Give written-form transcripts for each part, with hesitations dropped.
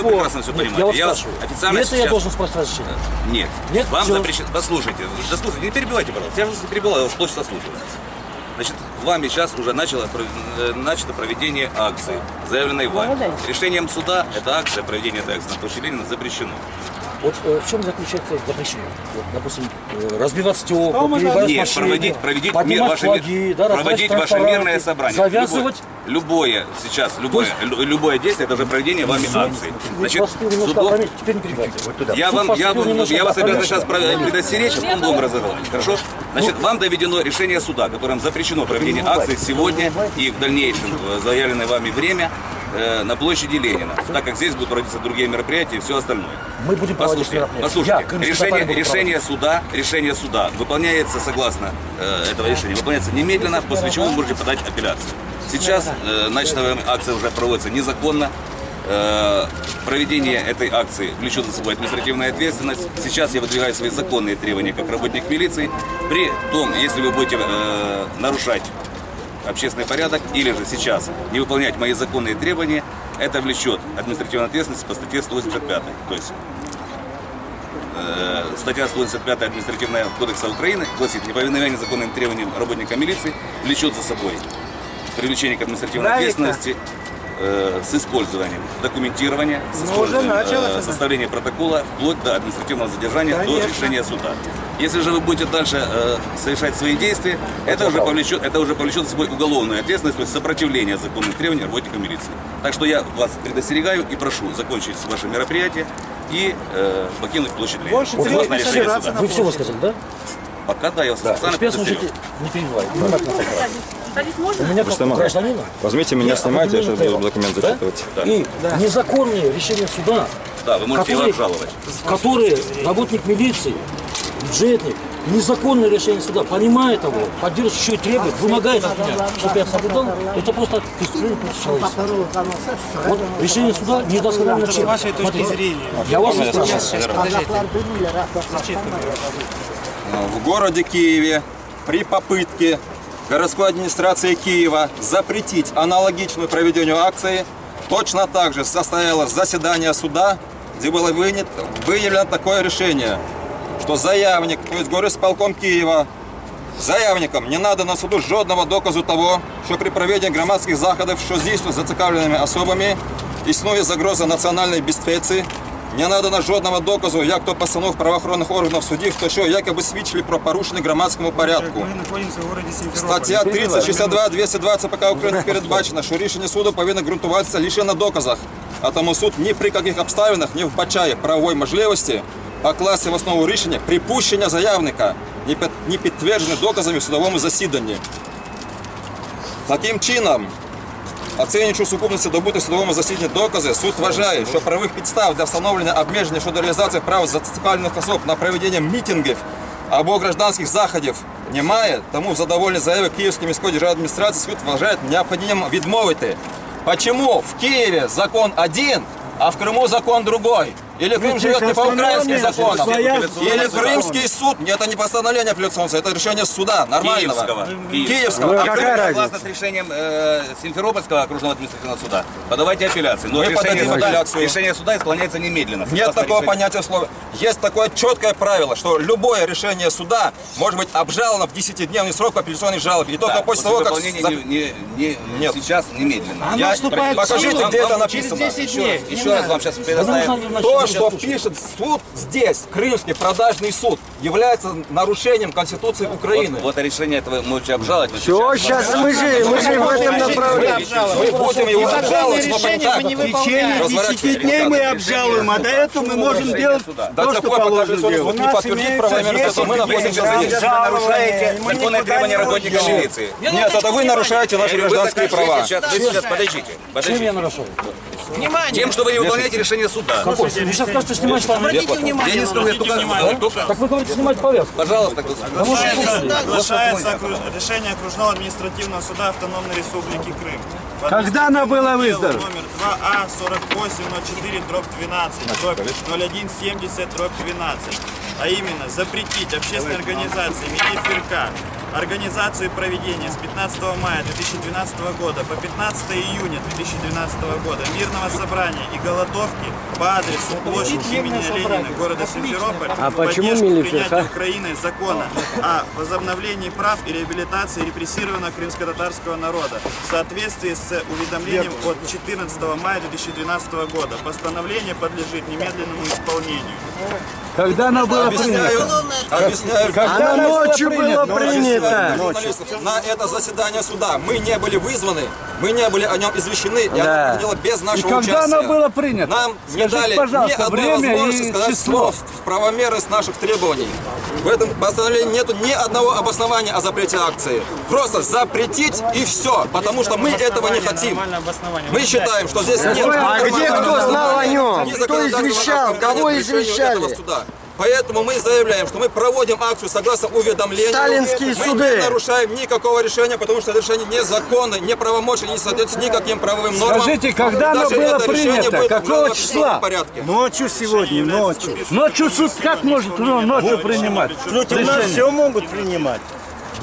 прекрасно все понимаете. Я вас официально это сейчас... я должен спросить разрешение? Нет. Нет? Вам Все. запрещено... Дослушайте, не перебивайте, пожалуйста. Я вас не перебивал, я вас полчаса слушаю. Значит, вами сейчас уже начато проведение акции, заявленной вами. Решением суда эта акция, проведение этой акции на площади Ленина запрещено. Вот в чем заключается запрещение? Вот, допустим, разбивать стекла, перебивать машины, проводить поднимать флаги, да, проводить ваше мирное собрание. Завязывать. Любое любое действие, это уже проведение вами акции. Значит, теперь не перебивайте. я вас обязан сейчас предостеречь, а потом будем разговаривать. Хорошо? Значит, вам доведено решение суда, которым запрещено проведение акции сегодня и в дальнейшем в заявленное вами время на площади Ленина, так как здесь будут проводиться другие мероприятия и все остальное. Мы будем послушайте, решение суда выполняется согласно этого решения, выполняется немедленно, после чего вы можете подать апелляцию. Сейчас начатая акция уже проводится незаконно. Проведение этой акции влечет за собой административную ответственность. Сейчас я выдвигаю свои законные требования как работник милиции. При том, если вы будете нарушать общественный порядок или же сейчас не выполнять мои законные требования, это влечет административную ответственность по статье 185. То есть статья 185 Административного кодекса Украины гласит: неповиновение законным требованиям работника милиции влечет за собой привлечение к административной ответственности с использованием документирования, с использованием составления протокола вплоть до административного задержания до решения суда. Если же вы будете дальше совершать свои действия, это уже повлечет за собой уголовную ответственность, то есть сопротивление законным требованиям работника милиции. Так что я вас предостерегаю и прошу закончить ваше мероприятие и покинуть площадь Ленина. Вы все высказали, да? Пока да, я вас специально предостерег. Не перебивайте. У меня как гражданина. Возьмите меня, снимайте, я сейчас буду документ зачитывать. Да? И незаконные решения суда, да, вы можете его обжаловать, которые работник милиции, бюджетник, незаконное решение суда, понимает его, поддерживает, еще и требует, вымогает от меня, чтобы я соблюдал, это просто преступление против человечества. Вот решение суда недосконально. С вашей точки зрения. Я вас не спрашиваю. В городе Киеве при попытке городской администрации Киева запретить аналогичную проведению акции точно так же состоялось заседание суда, где было выявлено такое решение, что заявник, то есть горисполком Києва, заявникам не надано суду жодного доказу того, що при проведенні громадських заходів, що здійснюють зацікавленими особами, існує загроза національної безпеці, не надано жодного доказу, як то постанов правоохоронних органів судів, хто що якоби свідчили про порушення громадському порядку. Стаття 3062 220 ЦПК України передбачено, що рішення суду повинно ґрунтуватися лише на доказах, а тому суд ні при яких обставинах не вбачає правової можливості покласти в основу рішення припущення заявника, не підтверджене доказами в судовому засіданні. Таким чином, оцінюючи сукупності добути в судовому засіданні докази, суд вважає, що правових підстав для встановлення обмеження щодо реалізації прав зацікавлених особ на проведення мітингів або гражданських заходів немає, тому в задоволенні заяви Київської міської державної адміністрації суд вважає необхідним відмовити. Почему в Киеве закон один, а в Крыму закон другой? Или Крым живет не по украинским законам? Или Крымский суд? Это не постановление апелляционного, это решение суда, нормального. Киевского. Согласно с решением Симферопольского окружного административного суда, подавайте апелляции. Но решение суда исполняется немедленно. Нет такого понятия слова. Есть такое четкое правило, что любое решение суда может быть обжаловано в 10-дневный срок по апелляционной жалобе. И только после того, как... Нет, сейчас немедленно. Покажите, где это написано. Еще раз вам сейчас предоставим. То, что пишет суд здесь, Крымский продажный суд, является нарушением Конституции Украины. Вот решение этого можете обжаловать. Все, сейчас мы же в этом направлении. Мы будем его обжаловать, но так. В течение 10 дней мы обжалуем, а до этого мы можем делать то, что положено делать. Не подтвердит правомерность, мы находимся здесь. Вы нарушаете законные требования работника милиции. Нет, это вы нарушаете наши гражданские права. Вы сейчас подождите. Чем я нарушаю? Внимание! Тем, что вы не выполняете решение суда. Вы сейчас скажете снимать штаны. Обратите внимание. Я не скажу, я только... Так вы говорите снимать повязку. Пожалуйста. Оглашается решение окружного административного суда Автономной Республики Крым. Когда оно было выздоровлено? Номер 2А 4804/12/0170/12. А именно запретить общественной организации МИДИФРК организацию и проведение с 15 мая 2012 года по 15 июня 2012 года мирного собрания и голодовки по адресу площадь имени Ленина, города Симферополь, в поддержку принятия Украиной закона о возобновлении прав и реабилитации репрессированного крымско-татарского народа в соответствии с уведомлением от 14 мая 2012 года. Постановление подлежит немедленному исполнению. Когда оно было принято? Объясняю. Когда оно ночью было принято? Журналистов, на это заседание суда мы не были вызваны, мы не были о нем извещены, и оно проходило без И нашего когда участия. оно было принято? Нам не дали ни пожалуйста, одной время возможности и сказать число. слов в правомерность наших требований. В этом постановлении нету ни одного обоснования о запрете акции. Просто запретить и все, потому что мы этого не хотим. Мы считаем, что здесь нет... А где кто знал о нем? Кто извещал? Кого извещали? Поэтому мы заявляем, что мы проводим акцию согласно уведомлению. Сталинские мы суды. не нарушаем никакого решения, потому что это решение незаконно, неправомочно, не соответствует никаким правовым нормам. Скажите, когда оно Даже было это решение принято? будет Какого уже в числа? общественном порядке. Ночью сегодня, ночью. Ночью суд как может ночью принимать? Против нас все могут принимать.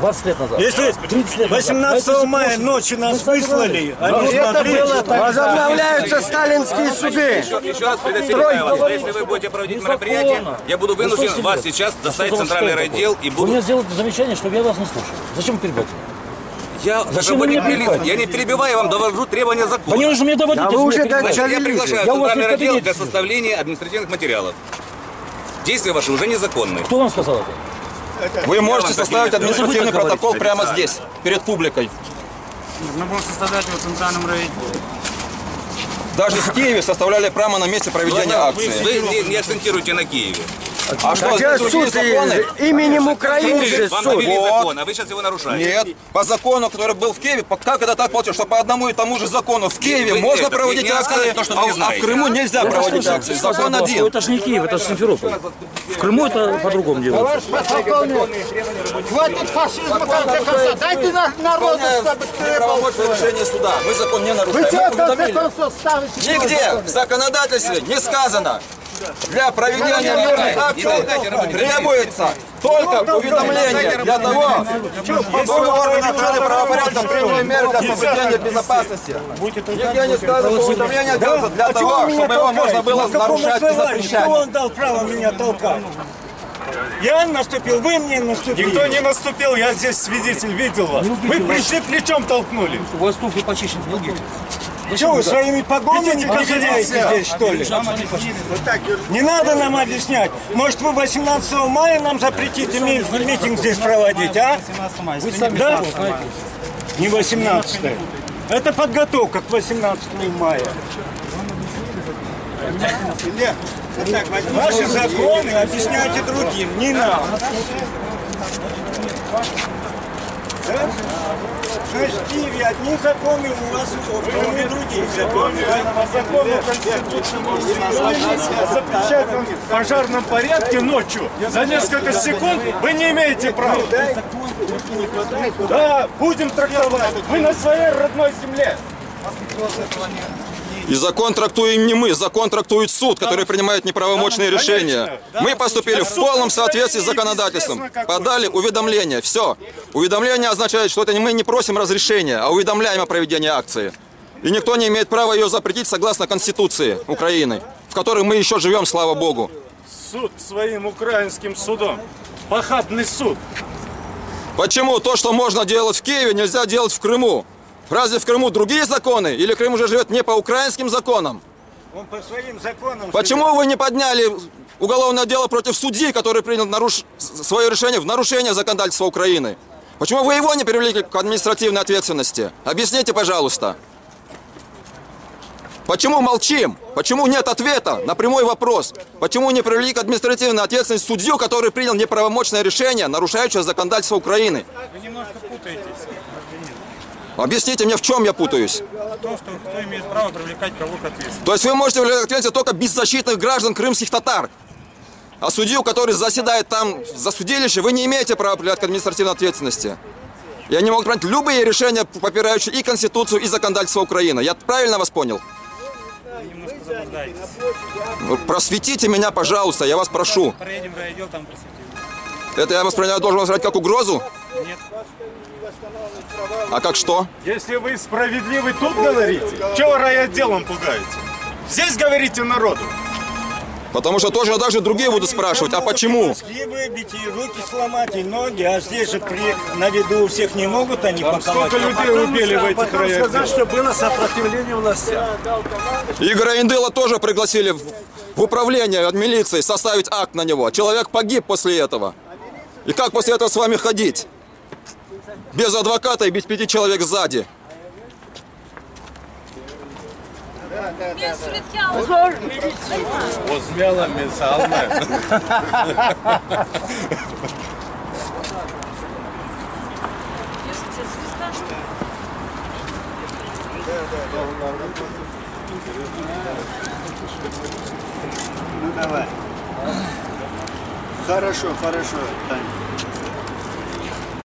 20 лет назад. Если 18 мая ночью нас выслали, они смотрели. Возобновляются сталинские суды. Еще раз предостерегаю вас, что если вы будете проводить мероприятие, я буду вынужден вас сейчас доставить в центральный райотдел и Вы буду... мне сделаете замечание, чтобы я вас не слушал. Зачем перебивать? Я Зачем вы работник меня милиции, перебиваете? я не перебиваю, я вам довожу требования закона. Мне нужно мне доводить. Да если вы мне уже перебиваете. Значит, я приглашаю в Я у вас центральный в раздел кабинете для сижу. составления административных материалов. Действия ваши уже незаконные. Кто вам сказал это? Вы можете составить административный протокол прямо здесь, перед публикой. Нужно было составлять его в центральном райотделе. Даже в Киеве составляли прямо на месте проведения акции. Вы не акцентируете на Киеве. А что, Я здесь другие суд законы? именем Украины же Вам суд. навели закон, а вы сейчас его нарушаете. Нет, по закону, который был в Киеве, как это так получилось, что по одному и тому же закону в Киеве Вы можно это, проводить не акции, рассказывайте то, что вы не а в знаете. Крыму нельзя проводить акции. Закон один. Это же не Киев, это же Симферополь. В Крыму это по-другому делается. Хватит фашизма, в конце концов. Дайте народу, чтобы Неправомочное решение суда. Мы закон не нарушаем. Вы Мы что, в конце уведомили. концов, ставите? Нигде в законодательстве не сказано. Для проведения мирных акций требуется только уведомление для того, чтобы органы охраны правопорядка приняли меры для соблюдения безопасности. Нигде не сказано, что уведомление делается для того, чтобы его можно было нарушать и запрещать. Кто вам дал право меня толкать? Я наступил, вы мне наступили. Никто не наступил, я здесь свидетель, видел вас. Вы пришли, плечом толкнули. У вас туфли почищены в ноги. Что, вы своими погонями проверяете здесь, что ли? Не надо нам объяснять. Может, вы 18 мая нам запретите митинг здесь проводить, а? Да? Не 18. Это подготовка к 18 мая. Ваши законы объясняйте другим, не нам. Да? Значит, в Киеве одни законы, у вас в Крыму другие законы. Запрещать вам в пожарном порядке ночью за несколько секунд вы не имеете права. Да, будем трактовать. Вы на своей родной земле. И закон трактуем не мы, закон трактует суд, который принимает неправомочные решения. Мы поступили в полном соответствии с законодательством. Подали уведомление. Все. Уведомление означает, что это мы не просим разрешения, а уведомляем о проведении акции. И никто не имеет права ее запретить согласно Конституции Украины, в которой мы еще живем, слава Богу. Суд своим украинским судом. Похабный суд. Почему то, что можно делать в Киеве, нельзя делать в Крыму? Разве в Крыму другие законы? Или Крым уже живет не по украинским законам? Он по своим законам. Почему вы не подняли уголовное дело против судьи, который принял свое решение в нарушение законодательства Украины? Почему вы его не привлекли к административной ответственности? Объясните, пожалуйста. Почему молчим? Почему нет ответа на прямой вопрос? Почему не привлекли к административной ответственности судью, который принял неправомочное решение, нарушающее законодательство Украины? Вы немножко путаетесь. Объясните мне, в чем я путаюсь? То, что кто имеет право привлекать кого к ответственности. То есть вы можете привлекать к ответственности только беззащитных граждан крымских татар. А судью, который заседает там за судилище, вы не имеете права привлекать к административной ответственности. И они могут принять любые решения, попирающие и Конституцию, и законодательство Украины. Я правильно вас понял? Вы немножко заблуждаетесь. Просветите меня, пожалуйста, я вас прошу. Проедем в райотдел, там просветим. Это я воспринимаю, должен воспринимать как угрозу? Нет. А как что? Если вы справедливы, тут говорите. Чего райотделом пугаете? Здесь говорите народу. Потому что тоже так же другие будут спрашивать, а почему? Мозги выбить, и руки сломать, и ноги, а здесь же на виду у всех не могут они поколоть. Сколько людей убили в этих районах? Сказать, что было сопротивление властям. Игоря Индыла тоже пригласили в управление от милиции составить акт на него. Человек погиб после этого. И как после этого с вами ходить? Без адвоката и без 5 человек сзади. Ну давай. Хорошо, Тань.